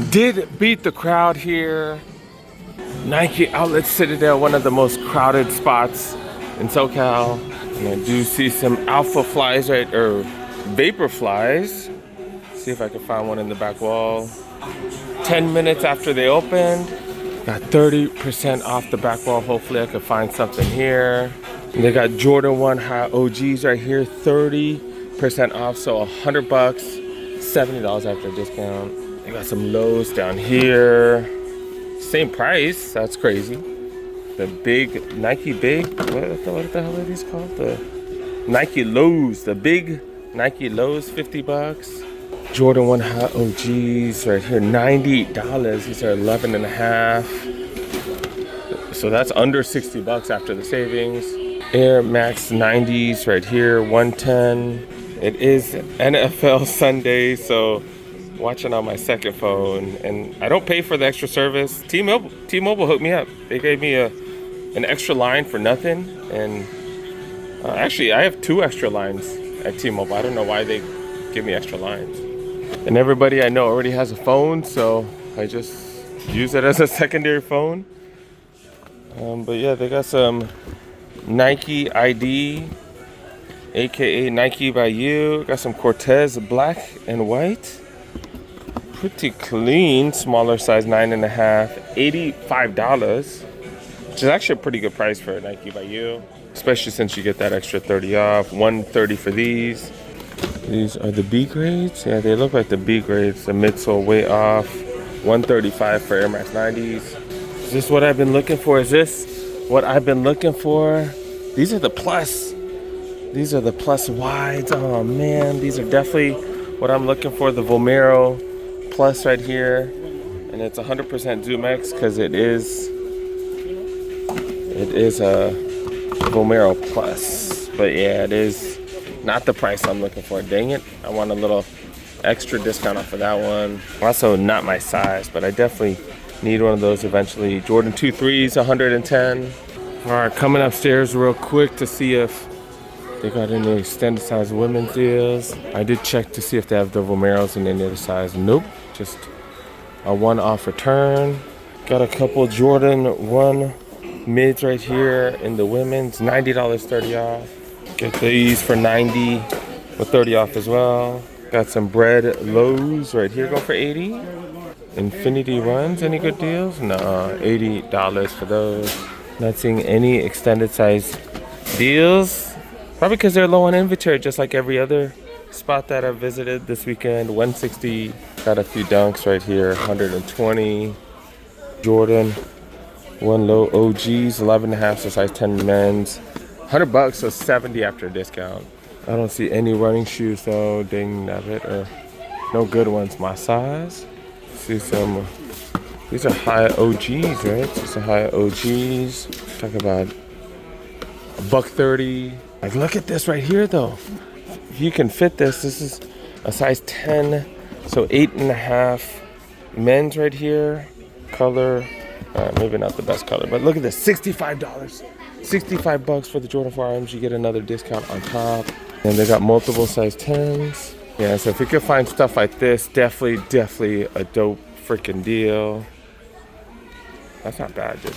Did beat the crowd here. Nike Outlet Citadel, one of the most crowded spots in SoCal. And I do see some alpha flies, right, or vapor flies. See if I can find one in the back wall. 10 minutes after they opened. Got 30% off the back wall. Hopefully I can find something here. And they got Jordan 1 High OGs right here, 30% off, so $100, $70 after discount. They got some lows down here. Same price, that's crazy. The big Nike big, what the hell are these called? The Nike lows, the big Nike lows, $50. Jordan 1 High OGs right here, $98. These are 11 and a half. So that's under $60 after the savings. Air Max 90s right here, 110. It is NFL Sunday, so watching on my second phone, and I don't pay for the extra service. T-Mobile hooked me up. They gave me an extra line for nothing, and actually I have 2 extra lines at T-Mobile. I don't know why they give me extra lines. And everybody I know already has a phone, so I just use it as a secondary phone. But yeah, they got some Nike ID, aka Nike by You. Got some Cortez black and white. Pretty clean, smaller size, 9.5, $85, which is actually a pretty good price for a Nike by You, especially since you get that extra 30 off. $130 for these. These are the B grades. Yeah, they look like the B grades. The midsole way off. $135 for Air Max 90s. Is this what I've been looking for? Is this what I've been looking for? These are the plus. These are the plus wides. Oh man, these are definitely what I'm looking for. The Vomero Plus right here, and it's 100% Zoom X because it is a Vomero Plus. But yeah, it is not the price I'm looking for. Dang it, I want a little extra discount off of that one. Also not my size, but I definitely need one of those eventually. Jordan 2 3s, 110. All right, coming upstairs real quick to see if they got any extended size women's deals. I did check to see if they have the Vomeros in any other size. Nope, just a one-off return. Got a couple Jordan 1 mids right here in the women's, $90, 30 off. Get these for $90 with 30 off as well. Got some bread lows right here, go for $80. Infinity runs, any good deals? No, $80 for those. Not seeing any extended size deals. Probably because they're low on inventory, just like every other spot that I've visited this weekend. 160. Got a few dunks right here. 120. Jordan 1 low OGs, 11.5, so size 10 men's. $100, so 70 after a discount. I don't see any running shoes though. Dang nabbit, or no good ones my size. See some. These are high OGs, right? These are high OGs. Talk about $130. Like, look at this right here though. If you can fit this, this is a size 10, so 8.5 men's right here. Color, maybe not the best color, but look at this, $65. $65 for the Jordan 4 RMs. You get another discount on top. And they got multiple size 10s. Yeah, so if you could find stuff like this, definitely a dope freaking deal. That's not bad, dude.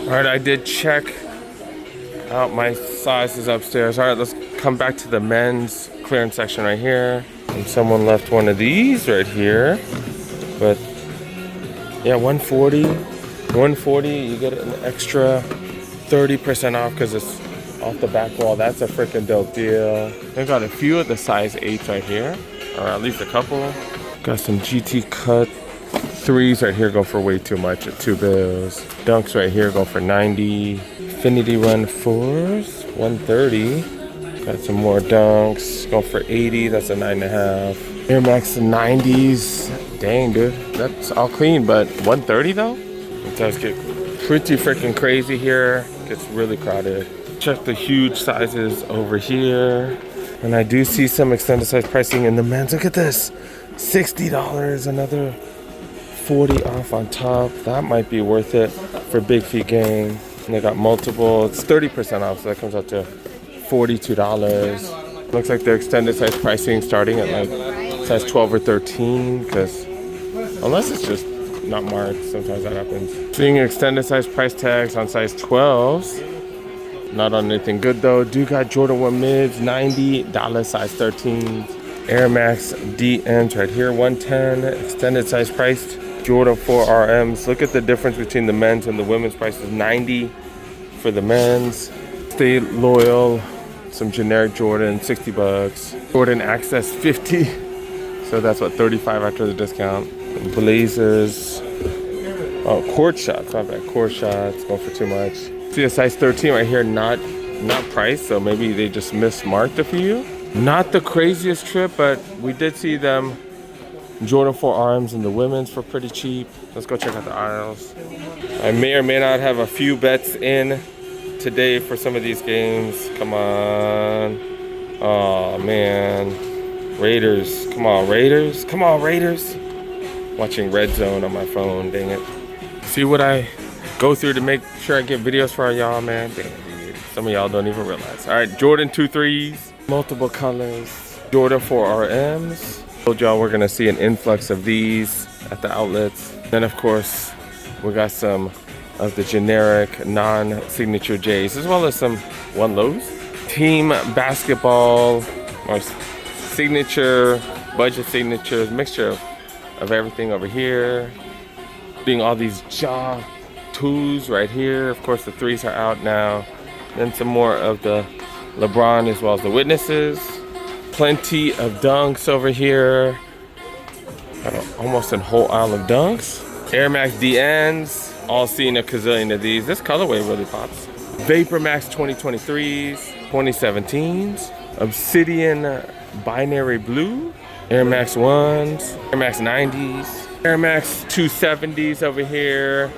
All right, I did check out my sizes upstairs. All right, let's come back to the men's clearance section right here. And someone left one of these right here. But yeah, $140, you get an extra 30% off because it's off the back wall. That's a freaking dope deal. They got a few of the size 8s right here, or at least a couple. Got some GT cut 3s right here, go for way too much at $2. Dunks right here go for $90. Infinity Run 4s, $130. Got some more dunks, go for $80. That's a 9.5. Air Max 90s. Dang, dude, that's all clean, but $130 though? It does get pretty freaking crazy here. Gets really crowded. Check the huge sizes over here. And I do see some extended size pricing in the men's. Look at this, $60, another 40 off on top. That might be worth it for Big Feet Gang. And they got multiple, it's 30% off, so that comes out to $42. Looks like their extended size pricing starting at like size 12 or 13, because Unless it's just not marked, sometimes that happens. Seeing extended size price tags on size 12s. Not on anything good though. Do got Jordan 1 mids, $90, size 13. Air Max DNs right here, 110, extended size priced. Jordan 4 RMs. Look at the difference between the men's and the women's prices. 90 for the men's. Stay loyal. Some generic Jordan, $60. Jordan Access 50. So that's what, 35 after the discount. Blazers. Oh, court shots. My bad. Court shots. Going for too much. See a size 13 right here, not priced. So maybe they just mismarked it for you. Not the craziest trip, but we did see them. Jordan 4 arms in the women's for pretty cheap. Let's go check out the aisles. I may or may not have a few bets in today for some of these games. Come on. Oh man. Raiders. Come on, Raiders. Come on, Raiders. Watching Red Zone on my phone, dang it. See what I go through to make sure I get videos for y'all, man. Dang it, dude. Some of y'all don't even realize. All right, Jordan 2 3s, multiple colors. Jordan 4 RMs. Told y'all we're gonna see an influx of these at the outlets. Then of course, we got some of the generic non-signature J's, as well as some one lows. Team basketball, or signature, budget signatures, mixture of everything over here. Being all these jaw 2s right here. Of course the 3s are out now. Then some more of the LeBron as well as the witnesses. Plenty of dunks over here. Got almost a whole aisle of dunks. Air Max DNs. All seeing a gazillion of these. This colorway really pops. Vapor Max 2023s, 2017s. Obsidian Binary Blue. Air Max 1s. Air Max 90s. Air Max 270s over here.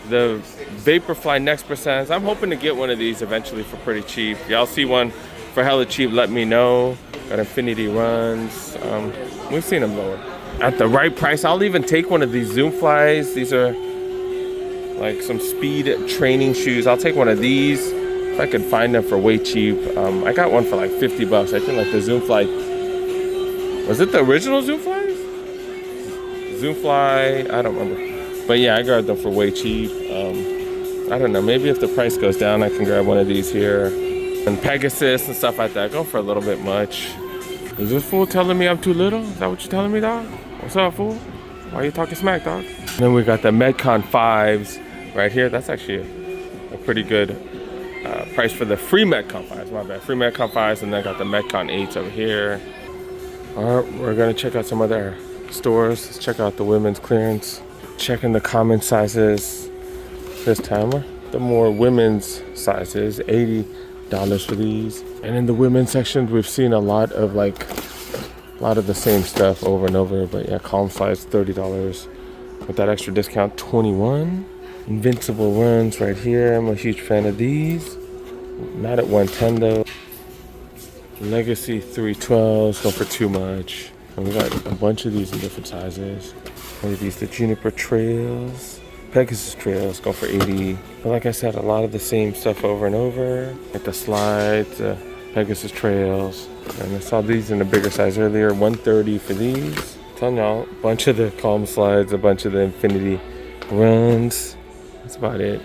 The Vaporfly Next Percents. I'm hoping to get one of these eventually for pretty cheap. Y'all see one for hella cheap, let me know. Got Infinity Runs. We've seen them lower. At the right price, I'll even take one of these Zoom Flies. These are like some speed training shoes. I'll take one of these if I could find them for way cheap. I got one for like $50. I think like the Zoom Fly. Was it the original Zoom Flies? Zoom Fly, I don't remember. But yeah, I grabbed them for way cheap. I don't know, maybe if the price goes down, I can grab one of these here. And Pegasus and stuff like that, go for a little bit much. Is this fool telling me I'm too little? Is that what you're telling me, dog? What's up, fool? Why are you talking smack, dog? Then we got the Metcon 5s right here. That's actually a pretty good price for the free Metcon 5s, my bad. Free Metcon 5s, and then got the Metcon 8s over here. All right, we're gonna check out some other stores. Let's check out the women's clearance. Checking the common sizes this time. The more women's sizes, $80 for these. And in the women's section, we've seen a lot of the same stuff over and over. But yeah, calm size $30 with that extra discount, 21. Invincible runs right here. I'm a huge fan of these. Not at 110 though. Legacy 312s go for too much. And we got a bunch of these in different sizes. What are these? The Juniper Trails. Pegasus Trails go for 80. But like I said, a lot of the same stuff over and over. Like the slides, Pegasus Trails. And I saw these in a bigger size earlier, 130 for these. Telling y'all, a bunch of the Calm slides, a bunch of the Infinity runs. That's about it.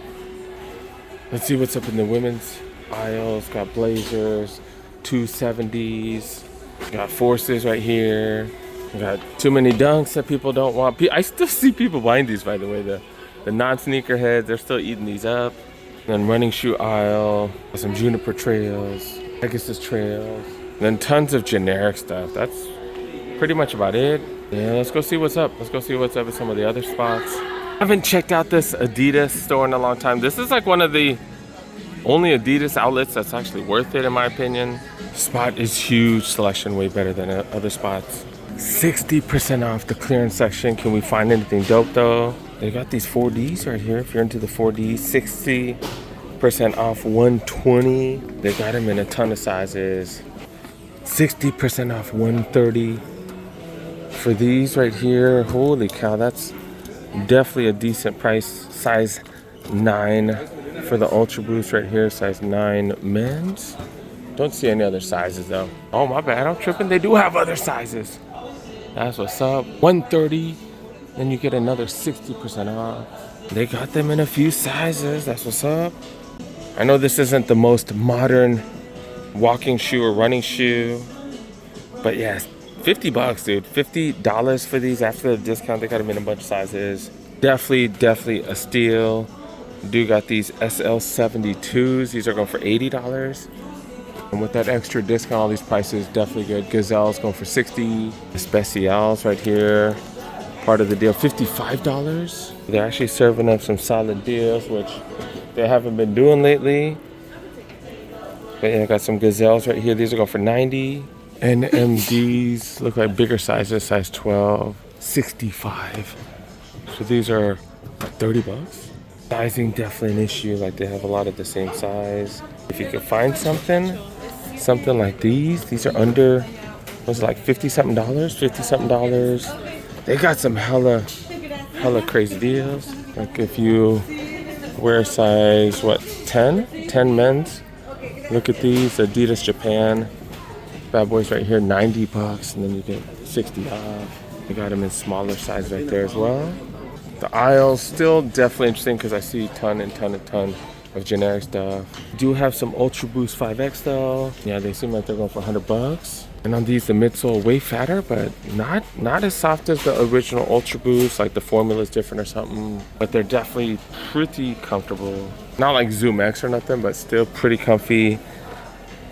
Let's see what's up in the women's aisles. Got Blazers, 270s. Got Forces right here. Got too many dunks that people don't want. I still see people buying these, by the way. The non-sneaker heads, they're still eating these up. Then running shoe aisle, some Juniper Trails, Pegasus Trails. Then tons of generic stuff. That's pretty much about it. Yeah, let's go see what's up. Let's go see what's up at some of the other spots. I haven't checked out this Adidas store in a long time. This is like one of the only Adidas outlets that's actually worth it in my opinion. Spot is huge, selection way better than other spots. 60% off the clearance section. Can we find anything dope though? They got these 4Ds right here. If you're into the 4Ds, 60% off 120. They got them in a ton of sizes. 60% off 130 for these right here. Holy cow, that's definitely a decent price. Size 9 for the Ultra Boost right here. Size 9 men's. Don't see any other sizes though. Oh my bad, I'm tripping. They do have other sizes. That's what's up. 130 then you get another 60% off. They got them in a few sizes. That's what's up. I know this isn't the most modern walking shoe or running shoe, but yeah, 50 bucks, dude. $50 for these after the discount. They got them in a bunch of sizes. Definitely a steal. Do got these SL72s. These are going for $80. And with that extra discount, all these prices definitely good. Gazelle's going for $60. The Specials right here, part of the deal, $55. They're actually serving up some solid deals, which they haven't been doing lately. But yeah, I got some Gazelles right here. These are going for $90. NMDs look like bigger sizes, size 12, $65. So these are like 30 bucks. Sizing definitely an issue. Like they have a lot of the same size. If you could find something like these are under, what's it, like $50 something. They got some hella crazy deals. Like if you wear size, what, 10 men's. Look at these, Adidas Japan. Bad boys right here, 90 bucks, and then you get 60 off. They got them in smaller size right there as well. The aisle's still definitely interesting because I see a ton of generic stuff. Do have some Ultra Boost 5X though. Yeah, they seem like they're going for 100 bucks. And on these, the midsole way fatter, but not as soft as the original Ultra Boost. Like the formula is different or something, but they're definitely pretty comfortable. Not like Zoom X or nothing, but still pretty comfy.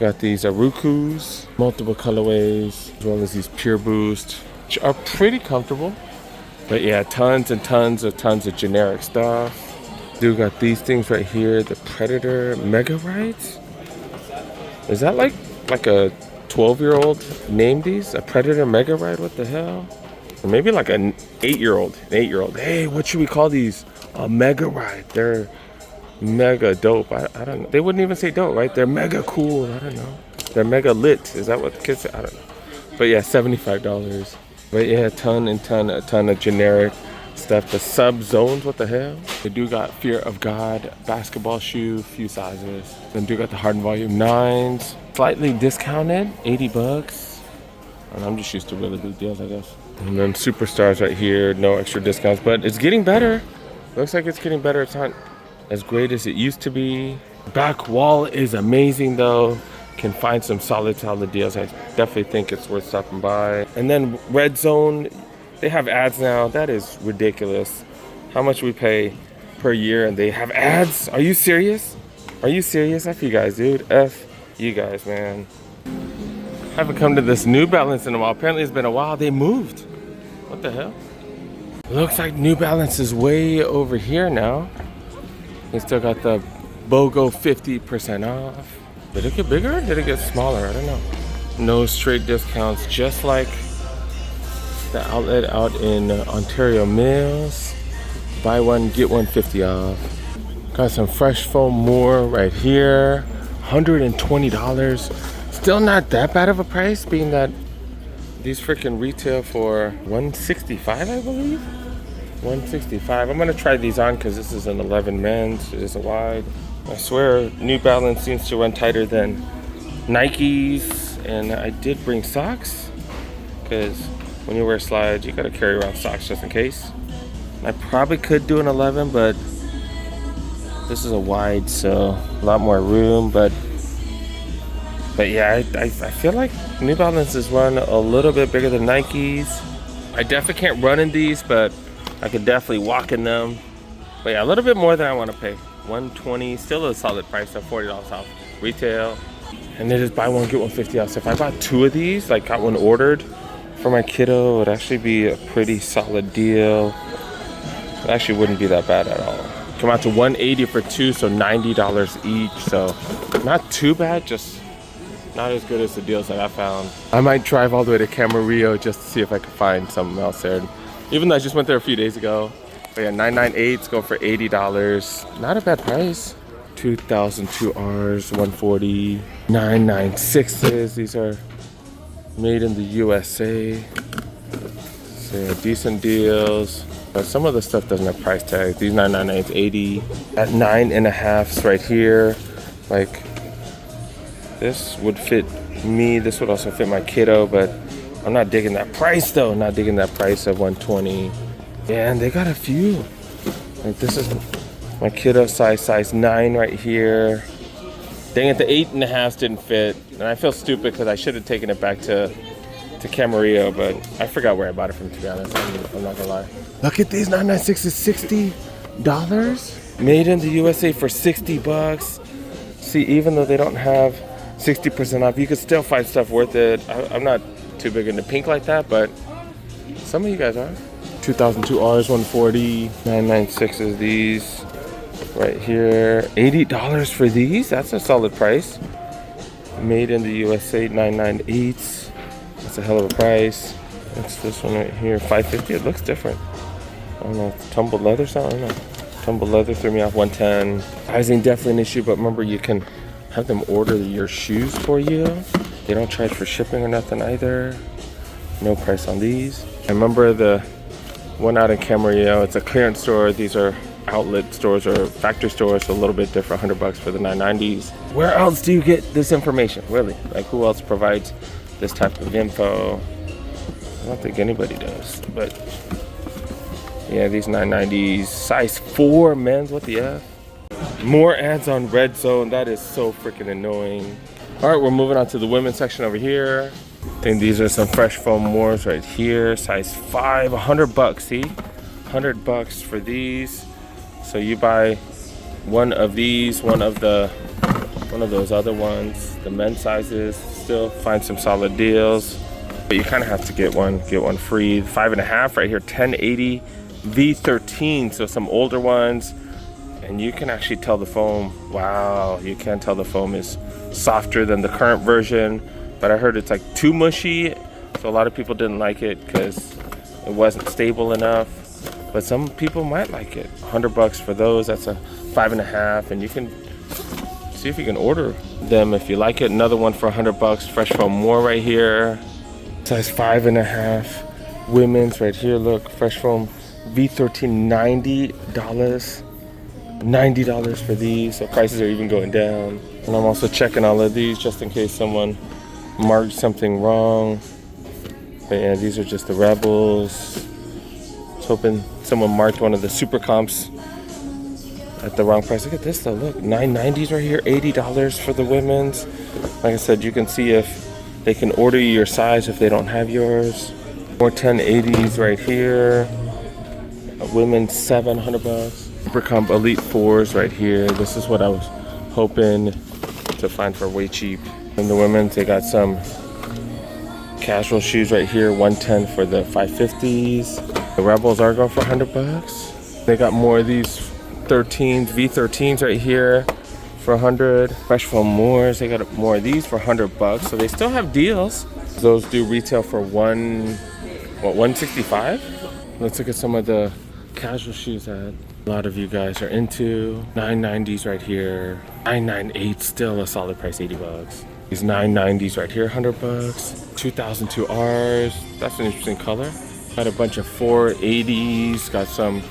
Got these Arukus, multiple colorways, as well as these Pure Boost, which are pretty comfortable. But yeah, tons of generic stuff. Do got these things right here, the Predator Mega Rides. Is that like a 12-year-old named these? A Predator Mega Ride? What the hell? Or maybe like an 8-year-old. Hey, what should we call these? A Mega Ride. They're mega dope. I don't know. They wouldn't even say dope, right? They're mega cool. I don't know. They're mega lit. Is that what the kids say? I don't know. But yeah, $75. But yeah, a ton of generic stuff. The sub zones, what the hell? They do got Fear of God basketball shoe, few sizes. Then do got the Harden Volume 9s. Slightly discounted, 80 bucks. And I'm just used to really big deals, I guess. And then Superstars right here, no extra discounts, but it's getting better. Looks like it's getting better. It's not as great as it used to be. Back wall is amazing though. Can find some solid deals. I definitely think it's worth stopping by. And then Red Zone, they have ads now. That is ridiculous. How much we pay per year and they have ads? Are you serious? F you guys, dude. F you guys, man. Haven't come to this New Balance in a while. Apparently it's been a while. They moved. What the hell? Looks like New Balance is way over here now. They still got the BOGO 50% off. Did it get bigger? Did it get smaller? I don't know. No straight discounts, just like the outlet out in Ontario Mills. Buy one, get one 50 off. Got some Fresh Foam more right here. $120. Still not that bad of a price, being that these freaking retail for $165, I believe. $165. I'm gonna try these on because this is an 11 men's. It is a wide. I swear New Balance seems to run tighter than Nikes. And I did bring socks because when you wear slides, you gotta carry around socks just in case. I probably could do an 11, but this is a wide, so a lot more room. But yeah, I feel like New Balance is run a little bit bigger than Nikes. I definitely can't run in these, but I could definitely walk in them. But yeah, a little bit more than I want to pay. $120, still a solid price, so $40 off retail. And they just buy one, get one 50 off. So if I bought two of these, like got one ordered for my kiddo, it would actually be a pretty solid deal. It actually wouldn't be that bad at all. Come out to $180 for two, so $90 each. So not too bad, just not as good as the deals that I found. I might drive all the way to Camarillo just to see if I could find something else there. Even though I just went there a few days ago. But yeah, 998s go for $80. Not a bad price. 2002 Rs, 140. 996s. These are made in the USA. So yeah, decent deals. But some of the stuff doesn't have price tags. These 998s, 80. At 9.5s right here. Like, this would fit me. This would also fit my kiddo, but I'm not digging that price though. Not digging that price of 120. Yeah, and they got a few. Like this is my kiddo size 9 right here. Dang it, the 8.5s didn't fit. And I feel stupid because I should have taken it back to Camarillo, but I forgot where I bought it from, to be honest. I'm not gonna lie. Look at these 996s, $60. Made in the USA for 60 bucks. See, even though they don't have 60% off, you could still find stuff worth it. I'm not too big into pink like that, but some of you guys are. 2002 Rs, 140, 996s, these right here. $80 for these, that's a solid price. Made in the USA, 998s. That's a hell of a price. What's this one right here? $550, it looks different. I don't know, it's tumbled leather, something, I don't know. Tumbled leather threw me off, 110. Sizing definitely an issue, but remember you can have them order your shoes for you. They don't charge for shipping or nothing either. No price on these. I remember the one out in Camarillo, it's a clearance store. These are outlet stores or factory stores, so a little bit different, $100 for the 990s. Where else do you get this information, really? Like who else provides this type of info? I don't think anybody does, but yeah, these 990s, size 4 men's, what the F? More ads on Red Zone, that is so freaking annoying. All right, we're moving on to the women's section over here. I think these are some fresh foam moors right here, size 5, $100, see? $100 for these. So you buy one of these, one of those other ones, the men's sizes, still find some solid deals. But you kind of have to get one free. 5.5 right here, 1080 V13, so some older ones. And you can actually tell the foam, wow, you can tell the foam is softer than the current version. But I heard it's like too mushy, so a lot of people didn't like it because it wasn't stable enough. But some people might like it. $100 for those, that's a 5.5, and you can see if you can order them if you like it. Another one for $100, fresh foam more right here. Size 5.5, women's right here, look, fresh foam V13, $90. $90 for these, so prices are even going down. And I'm also checking all of these just in case someone marked something wrong. But yeah, these are just the Rebels. I was hoping someone marked one of the super comps at the wrong price. Look at this though, look, 990s right here, $80 for the women's. Like I said, you can see if they can order you your size if they don't have yours. More 1080s right here. Women's $700. Super Comp Elite 4s right here. This is what I was hoping to find for way cheap. And the women's, they got some casual shoes right here, 110 for the 550s. The Rebels are going for $100. They got more of these V13s right here for 100. Fresh foam moors, they got more of these for $100. So they still have deals. Those do retail for $165. Let's look at some of the casual shoes that a lot of you guys are into. 990s right here. 998, still a solid price, $80. These 990s right here, $100. 2002 Rs, that's an interesting color. Got a bunch of 480s. Got some,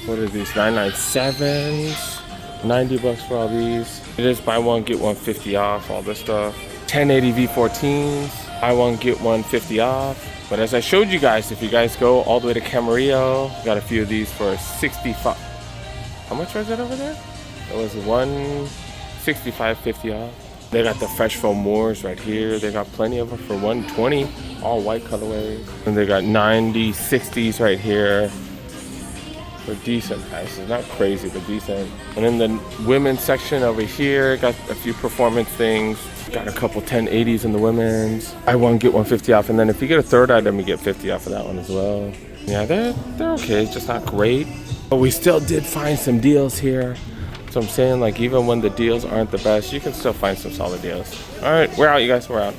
what are these, 997s. $90 for all these. It is buy one, get one 50 off, all this stuff. 1080 V14s, buy one, get one 50 off. But as I showed you guys, if you guys go all the way to Camarillo, got a few of these for 65. How much was it over there? It was 165, 50 off. They got the fresh foam moors right here. They got plenty of them for 120, all white colorways. And they got 90, 60s right here for decent prices. Not crazy, but decent. And in the women's section over here, got a few performance things. Got a couple 1080s in the women's. Buy one, get one 50 off. And then if you get a third item, you get 50 off of that one as well. Yeah, they're okay, just not great. But we still did find some deals here. So I'm saying, like, even when the deals aren't the best, you can still find some solid deals. All right, we're out, you guys, we're out.